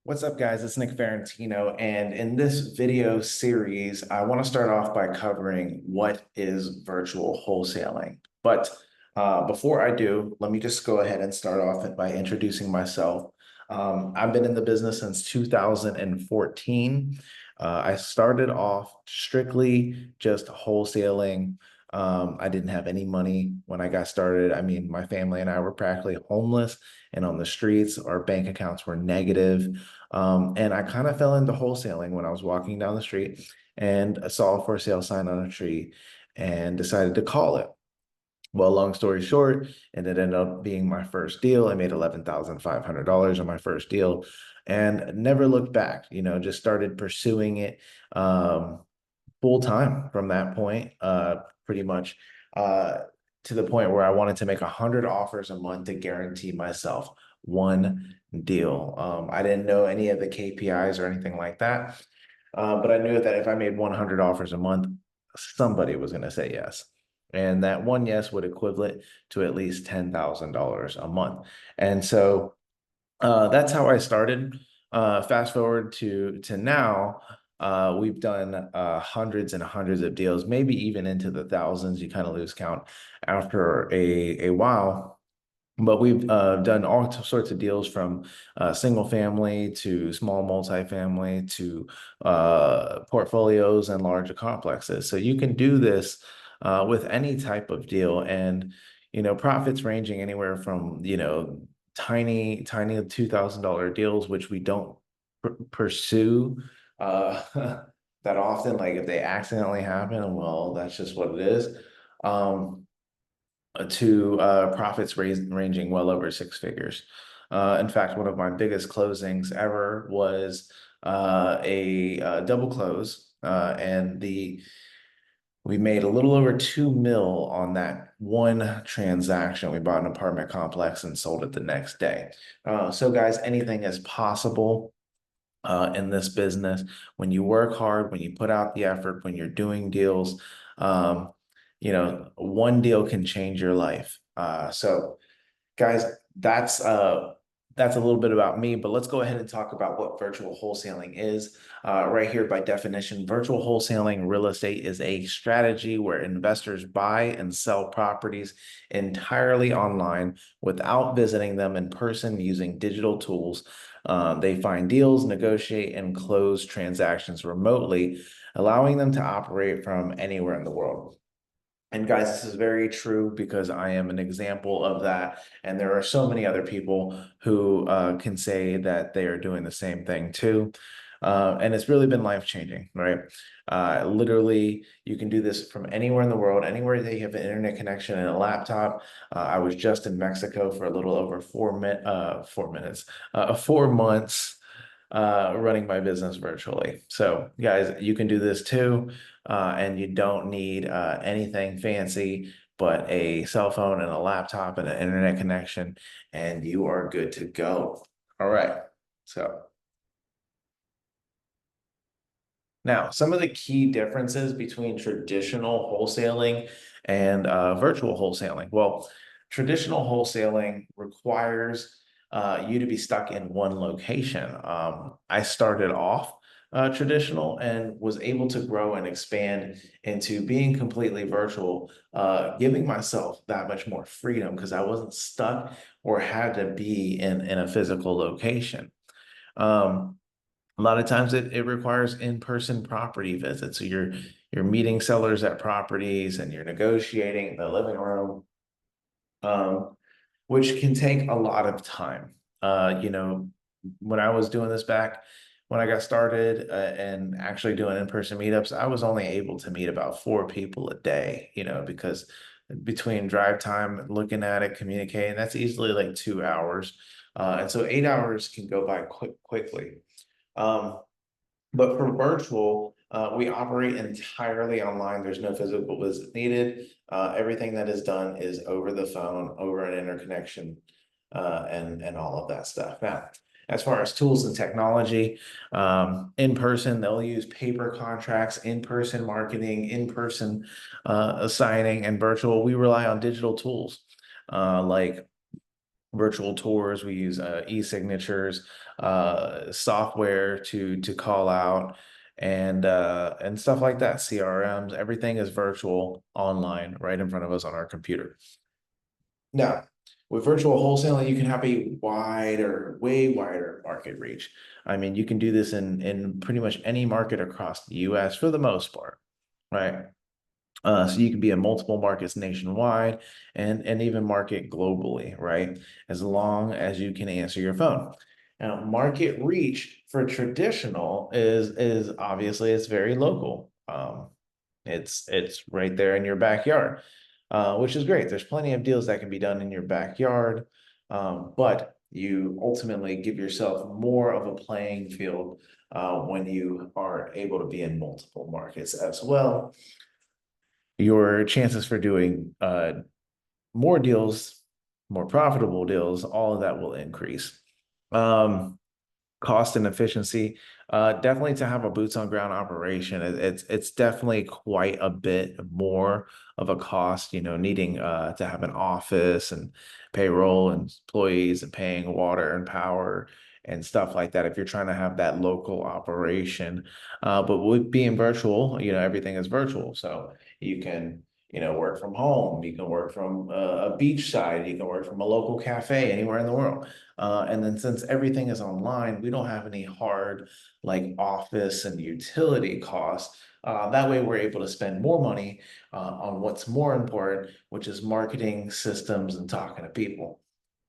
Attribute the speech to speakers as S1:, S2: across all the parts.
S1: What's up, guys? It's Nick Ferrantino, and in this video series, I want to start off by covering what is virtual wholesaling. But before I do, let me just go ahead and start off by introducing myself. I've been in the business since 2014. I started off strictly just wholesaling. I didn't have any money when I got started. I mean, my family and I were practically homeless and on the streets. Our bank accounts were negative. And I kind of fell into wholesaling when I was walking down the street and I saw a for sale sign on a tree and decided to call it. Well, long story short, and it ended up being my first deal. I made $11,500 on my first deal and never looked back, just started pursuing it full time from that point, pretty much uh, to the point where I wanted to make 100 offers a month to guarantee myself one deal. I didn't know any of the KPIs or anything like that, but I knew that if I made 100 offers a month, somebody was going to say yes. And that one yes would equivalent to at least $10,000 a month. And so that's how I started. Fast forward to now, we've done hundreds and hundreds of deals, maybe even into the thousands. You kind of lose count after a while. But we've done all sorts of deals from single family to small multifamily to portfolios and larger complexes. So you can do this with any type of deal, and profits ranging anywhere from tiny $2,000 deals, which we don't pursue uh, that often. Like if they accidentally happen, well, that's just what it is. Um, to profits ranging well over six figures. In fact, one of my biggest closings ever was a double close, and the we made a little over 2 mil on that one transaction. We bought an apartment complex and sold it the next day. So, guys, anything is possible in this business. When you work hard, when you put out the effort, when you're doing deals, one deal can change your life. So guys, that's a little bit about me, but let's go ahead and talk about what virtual wholesaling is. Right here, by definition, virtual wholesaling real estate is a strategy where investors buy and sell properties entirely online without visiting them in person using digital tools. They find deals, negotiate, and close transactions remotely, allowing them to operate from anywhere in the world. And guys, this is very true because I am an example of that. And there are so many other people who can say that they are doing the same thing too. And it's really been life-changing, right? Literally, you can do this from anywhere in the world, anywhere that you have an internet connection and a laptop. I was just in Mexico for a little over 4 months, running my business virtually. So, guys, you can do this too, and you don't need anything fancy but a cell phone and a laptop and an internet connection, and you are good to go. All right. So, now some of the key differences between traditional wholesaling and virtual wholesaling. Well, traditional wholesaling requires you to be stuck in one location. I started off traditional and was able to grow and expand into being completely virtual, giving myself that much more freedom because I wasn't stuck or had to be in a physical location. Um, a lot of times it requires in-person property visits. So you're meeting sellers at properties and you're negotiating in the living room, um, which can take a lot of time. When I was doing this back when I got started and actually doing in-person meetups, I was only able to meet about four people a day, because between drive time, looking at it, communicating, that's easily like 2 hours. And so 8 hours can go by quickly. Um, but for virtual, we operate entirely online. There's no physical visit needed. Everything that is done is over the phone, over an interconnection, and all of that stuff. Now, as far as tools and technology, in person, they'll use paper contracts, in-person marketing, in-person signing, and virtual. We rely on digital tools like virtual tours. We use e-signatures, software to call out, and stuff like that. CRMs, everything is virtual online right in front of us on our computer. Now, with virtual wholesaling, you can have a wider, way wider market reach. I mean, you can do this in pretty much any market across the US for the most part, right? So you can be in multiple markets nationwide and even market globally, right? As long as you can answer your phone. Now, market reach for traditional is obviously it's very local. It's right there in your backyard, which is great. There's plenty of deals that can be done in your backyard, but you ultimately give yourself more of a playing field when you are able to be in multiple markets as well. Your chances for doing more deals, more profitable deals, all of that will increase. Um, Cost and efficiency, definitely to have a boots on ground operation, it's definitely quite a bit more of a cost, needing to have an office and payroll and employees and paying water and power and stuff like that if you're trying to have that local operation. But with being virtual, everything is virtual. So you can, work from home, you can work from a beach side, you can work from a local cafe anywhere in the world. And then since everything is online, we don't have any hard like office and utility costs. That way we're able to spend more money on what's more important, which is marketing systems and talking to people.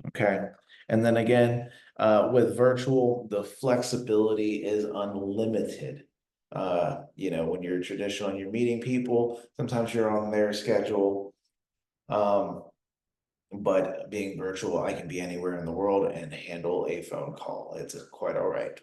S1: Okay. And then again, with virtual, the flexibility is unlimited. When you're traditional and you're meeting people, sometimes you're on their schedule. Um, but being virtual, I can be anywhere in the world and handle a phone call. It's quite all right.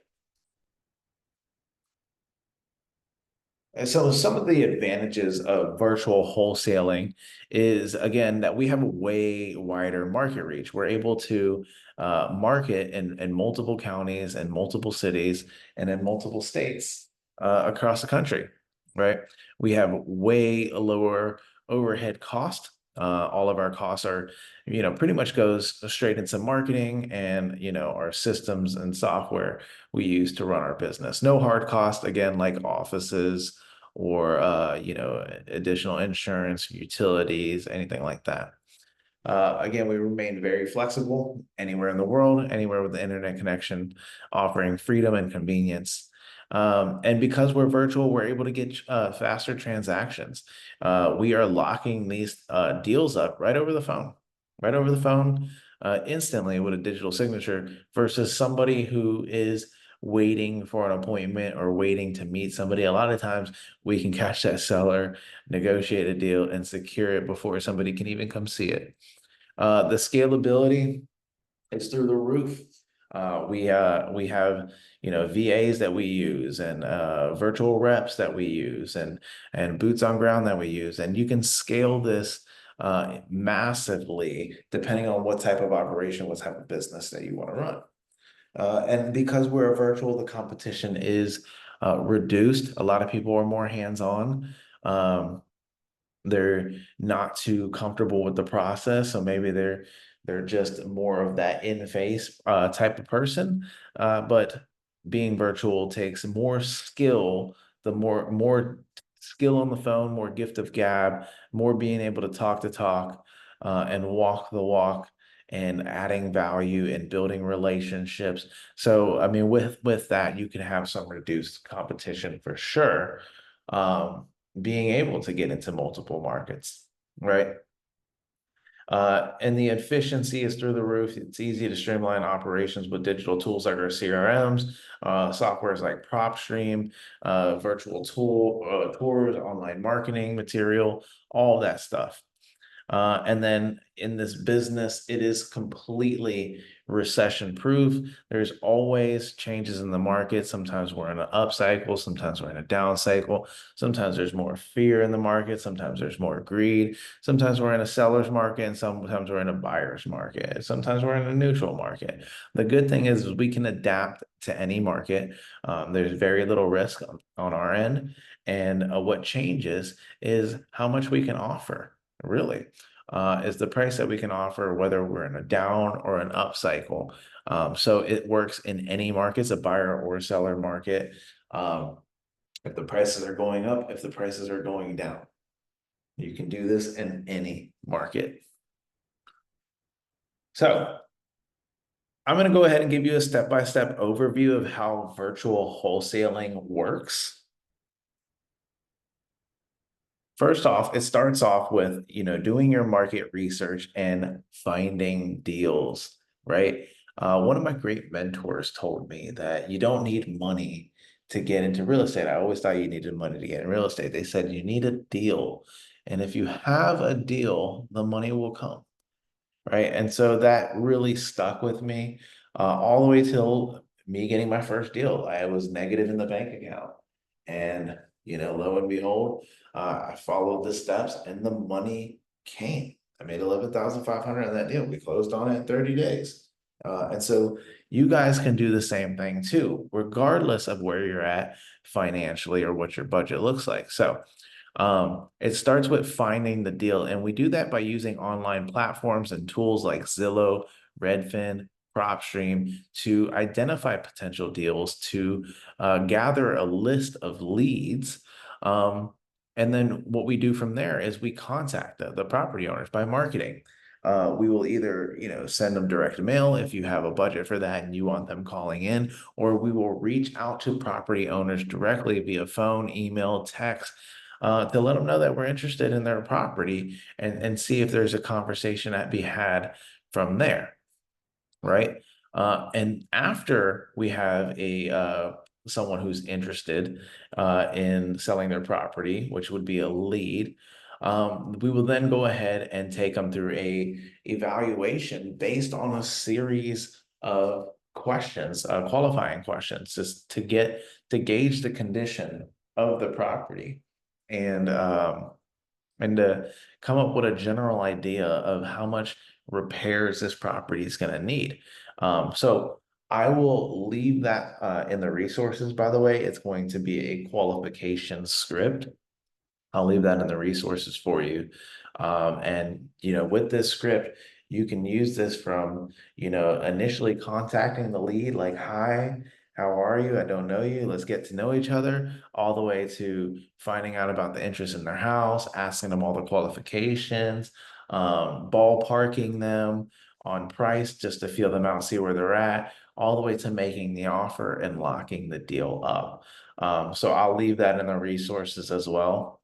S1: And so some of the advantages of virtual wholesaling is again that we have a way wider market reach. We're able to market in multiple counties and multiple cities and in multiple states across the country, right? We have way lower overhead cost. All of our costs are, pretty much goes straight into marketing and, our systems and software we use to run our business. No hard cost, again, like offices or additional insurance, utilities, anything like that. Again, we remain very flexible anywhere in the world, anywhere with the internet connection, offering freedom and convenience. And because we're virtual, we're able to get faster transactions. We are locking these deals up right over the phone, instantly with a digital signature versus somebody who is waiting for an appointment or waiting to meet somebody. A lot of times we can catch that seller, negotiate a deal, and secure it before somebody can even come see it. The scalability is through the roof. We have VAs that we use and virtual reps that we use and boots on ground that we use, and you can scale this massively depending on what type of operation, what type of business that you want to run. And because we're virtual, the competition is reduced. A lot of people are more hands-on. They're not too comfortable with the process, so maybe they're just more of that in-face type of person. But being virtual takes more skill, the more skill on the phone, more gift of gab, more being able to talk and walk the walk and adding value and building relationships. So I mean, with that, you can have some reduced competition for sure. Being able to get into multiple markets, right? And the efficiency is through the roof. It's easy to streamline operations with digital tools like our CRMs, softwares like PropStream, virtual tours, online marketing material, all that stuff. And then in this business, it is completely recession proof. There's always changes in the market. Sometimes we're in an up cycle, sometimes we're in a down cycle. Sometimes there's more fear in the market, sometimes there's more greed. Sometimes we're in a seller's market, and sometimes we're in a buyer's market. Sometimes we're in a neutral market. The good thing is we can adapt to any market. There's very little risk on our end. And what changes is how much we can offer, really. is the price that we can offer, whether we're in a down or an up cycle. So it works in any markets, a buyer or seller market. Um, if the prices are going up, if the prices are going down, you can do this in any market. So I'm going to go ahead and give you a step-by-step overview of how virtual wholesaling works. First off, it starts off with, doing your market research and finding deals, right? One of my great mentors told me that you don't need money to get into real estate. I always thought you needed money to get in real estate. They said you need a deal. And if you have a deal, the money will come, right? And so that really stuck with me all the way till me getting my first deal. I was negative in the bank account, and lo and behold, I followed the steps, and the money came. I made 11,500 on that deal. We closed on it in 30 days. And so you guys can do the same thing too, regardless of where you're at financially or what your budget looks like. So it starts with finding the deal, and we do that by using online platforms and tools like Zillow, Redfin, PropStream to identify potential deals, to gather a list of leads. Um, and then what we do from there is we contact the property owners by marketing. We will either, send them direct mail if you have a budget for that and you want them calling in, or we will reach out to property owners directly via phone, email, text, to let them know that we're interested in their property, and see if there's a conversation that be had from there, right? And after we have a someone who's interested in selling their property, which would be a lead, we will then go ahead and take them through a evaluation based on a series of questions, qualifying questions, just to gauge the condition of the property, and to come up with a general idea of how much repairs this property is going to need. So I will leave that in the resources, by the way. It's going to be a qualification script. I'll leave that in the resources for you. And, with this script, you can use this from, initially contacting the lead, like, hi, how are you? I don't know you. Let's get to know each other, all the way to finding out about the interest in their house, asking them all the qualifications, ballparking them on price just to feel them out, see where they're at, all the way to making the offer and locking the deal up. So I'll leave that in the resources as well.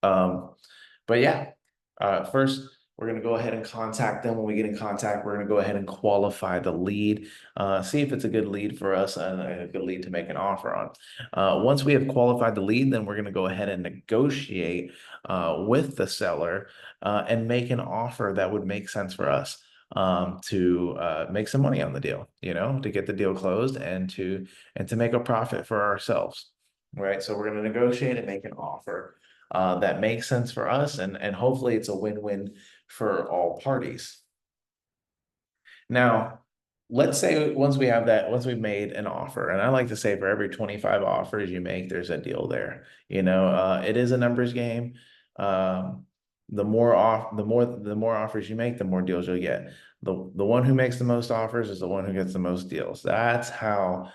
S1: Um, but yeah, first we're going to go ahead and contact them. When we get in contact, we're going to go ahead and qualify the lead, see if it's a good lead for us and a good lead to make an offer on. Once we have qualified the lead, then we're going to go ahead and negotiate with the seller and make an offer that would make sense for us, to make some money on the deal, to get the deal closed and to make a profit for ourselves. Right. So we're going to negotiate and make an offer that makes sense for us, and hopefully it's a win-win for all parties. Now, let's say once we've made an offer, and I like to say for every 25 offers you make, there's a deal there. It is a numbers game. Um, the more offers you make, the more deals you'll get. The one who makes the most offers is the one who gets the most deals. That's how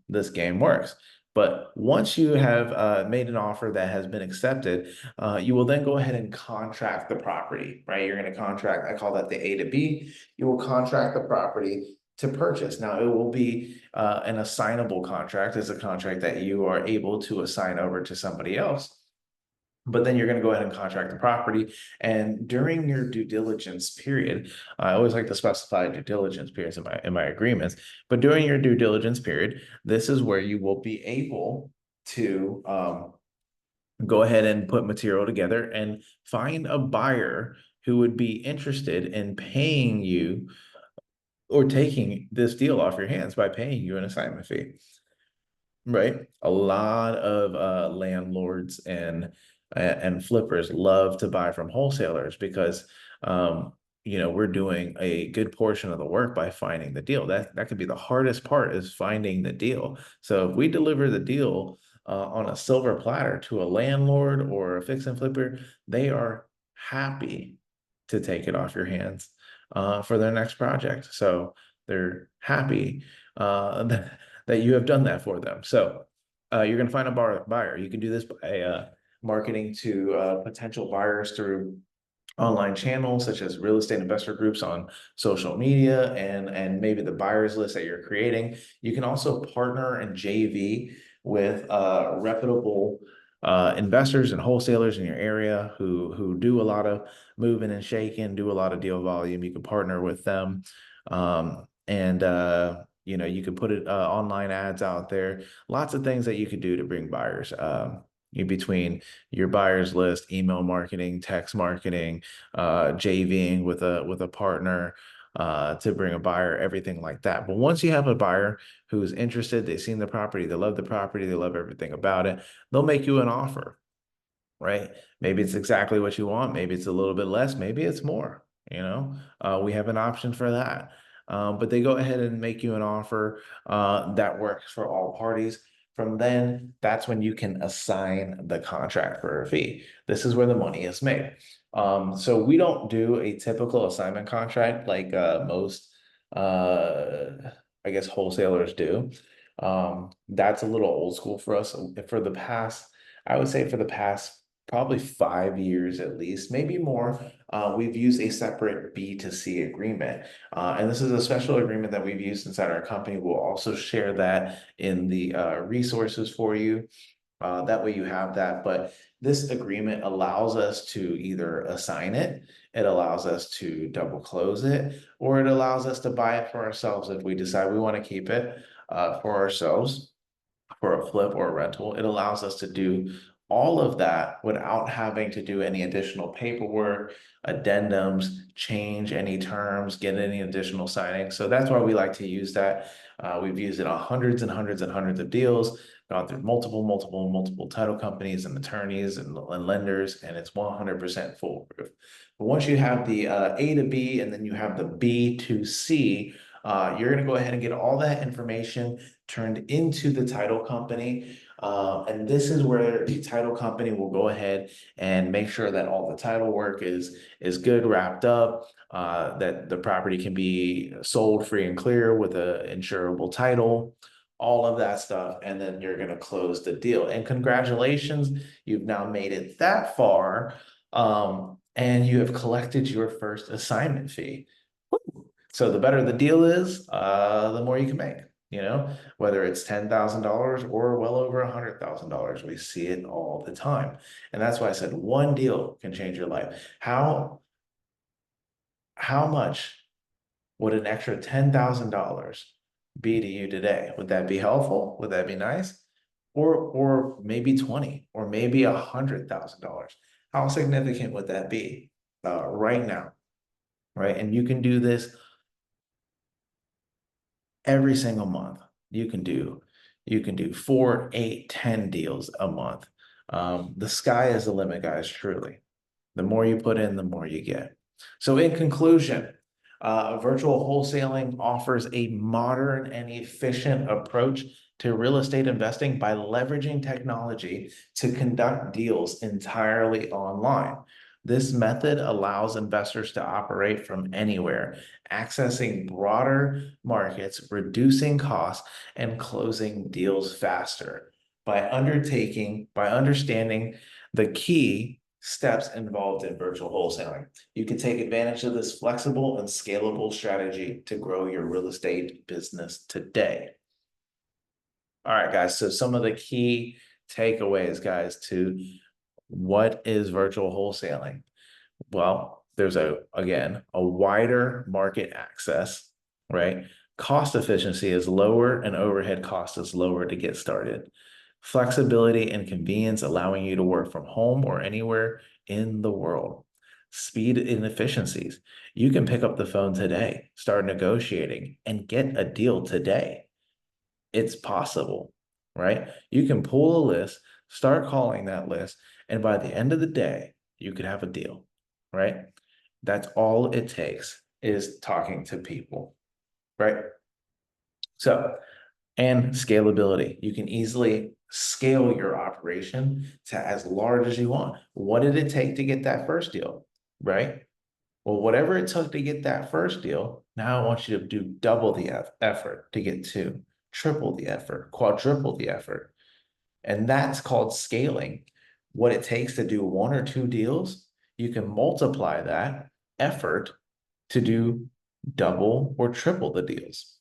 S1: this game works. But once you have made an offer that has been accepted, you will then go ahead and contract the property, right? You're going to contract, I call that the A to B. You will contract the property to purchase. Now, it will be an assignable contract. It's a contract that you are able to assign over to somebody else. But then you're going to go ahead and contract the property. And during your due diligence period, I always like to specify due diligence periods in my agreements. But during your due diligence period, this is where you will be able to go ahead and put material together and find a buyer who would be interested in paying you or taking this deal off your hands by paying you an assignment fee. Right. A lot of landlords and flippers love to buy from wholesalers because we're doing a good portion of the work by finding the deal. That could be the hardest part, is finding the deal. So if we deliver the deal on a silver platter to a landlord or a fix and flipper, they are happy to take it off your hands for their next project. So they're happy that you have done that for them. So you're going to find a buyer. You can do this by marketing to potential buyers through online channels such as real estate investor groups on social media and maybe the buyers list that you're creating. You can also partner and JV with reputable investors and wholesalers in your area who do a lot of moving and shaking, do a lot of deal volume. You can partner with them, and you know, you could put it online ads out there. Lots of things that you could do to bring buyers. In between your buyers list, email marketing, text marketing, JVing with a partner to bring a buyer, everything like that. But once you have a buyer who's interested, they've seen the property, they love the property, they love everything about it, they'll make you an offer, right? Maybe it's exactly what you want. Maybe it's a little bit less. Maybe it's more. We have an option for that. But they go ahead and make you an offer that works for all parties. From then, that's when you can assign the contract for a fee. This is where the money is made. So we don't do a typical assignment contract like most, I guess, wholesalers do. That's a little old school for us. For the past, I would say for the past probably 5 years at least, maybe more, we've used a separate B2C agreement. And this is a special agreement that we've used inside our company. We'll also share that in the resources for you. That way you have that. But this agreement allows us to either assign it, it allows us to double close it, or it allows us to buy it for ourselves if we decide we want to keep it for ourselves for a flip or a rental. It allows us to do all of that without having to do any additional paperwork, addendums, change any terms, get any additional signings. So that's why we like to use that. We've used it on hundreds and hundreds and hundreds of deals, gone through multiple title companies and attorneys and lenders, and it's 100% foolproof. But once you have the A to B and then you have the B to C, you're going to go ahead and get all that information turned into the title company. And this is where the title company will go ahead and make sure that all the title work is good, wrapped up, that the property can be sold free and clear with a insurable title, all of that stuff. And then you're going to close the deal. And congratulations, you've now made it that far. And you have collected your first assignment fee. So the better the deal is, the more you can make, whether it's $10,000 or well over $100,000. We see it all the time. And that's why I said one deal can change your life. How much would an extra $10,000 be to you today? Would that be helpful? Would that be nice? Or maybe 20 or maybe $100,000. How significant would that be right now? Right. And you can do this every single month. You can do 4, 8, 10 deals a month. The sky is the limit, guys, truly. The more you put in, the more you get. So in conclusion, virtual wholesaling offers a modern and efficient approach to real estate investing by leveraging technology to conduct deals entirely online. This method allows investors to operate from anywhere, accessing broader markets, reducing costs, and closing deals faster. By understanding the key steps involved in virtual wholesaling, you can take advantage of this flexible and scalable strategy to grow your real estate business today. All right, guys. So some of the key takeaways, guys, to what is virtual wholesaling? Well, there's again, a wider market access, right? Cost efficiency is lower and overhead cost is lower to get started. Flexibility and convenience, allowing you to work from home or anywhere in the world. Speed and efficiencies. You can pick up the phone today, start negotiating, and get a deal today. It's possible, right? You can pull a list, start calling that list, and by the end of the day, you could have a deal, right? That's all it takes is talking to people, right? So, and scalability. You can easily scale your operation to as large as you want. What did it take to get that first deal, right? Well, whatever it took to get that first deal, now I want you to do double the effort to get two, triple the effort, quadruple the effort. And that's called scaling. What it takes to do one or two deals, you can multiply that effort to do double or triple the deals,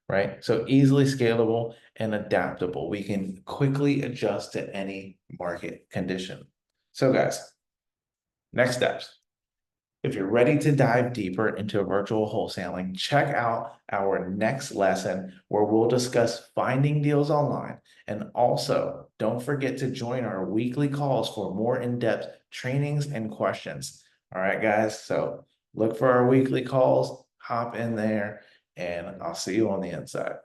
S1: right? So easily scalable and adaptable. We can quickly adjust to any market condition. So guys, next steps. If you're ready to dive deeper into virtual wholesaling, check out our next lesson where we'll discuss finding deals online. And also, don't forget to join our weekly calls for more in-depth trainings and questions. All right, guys. So look for our weekly calls, hop in there, and I'll see you on the inside.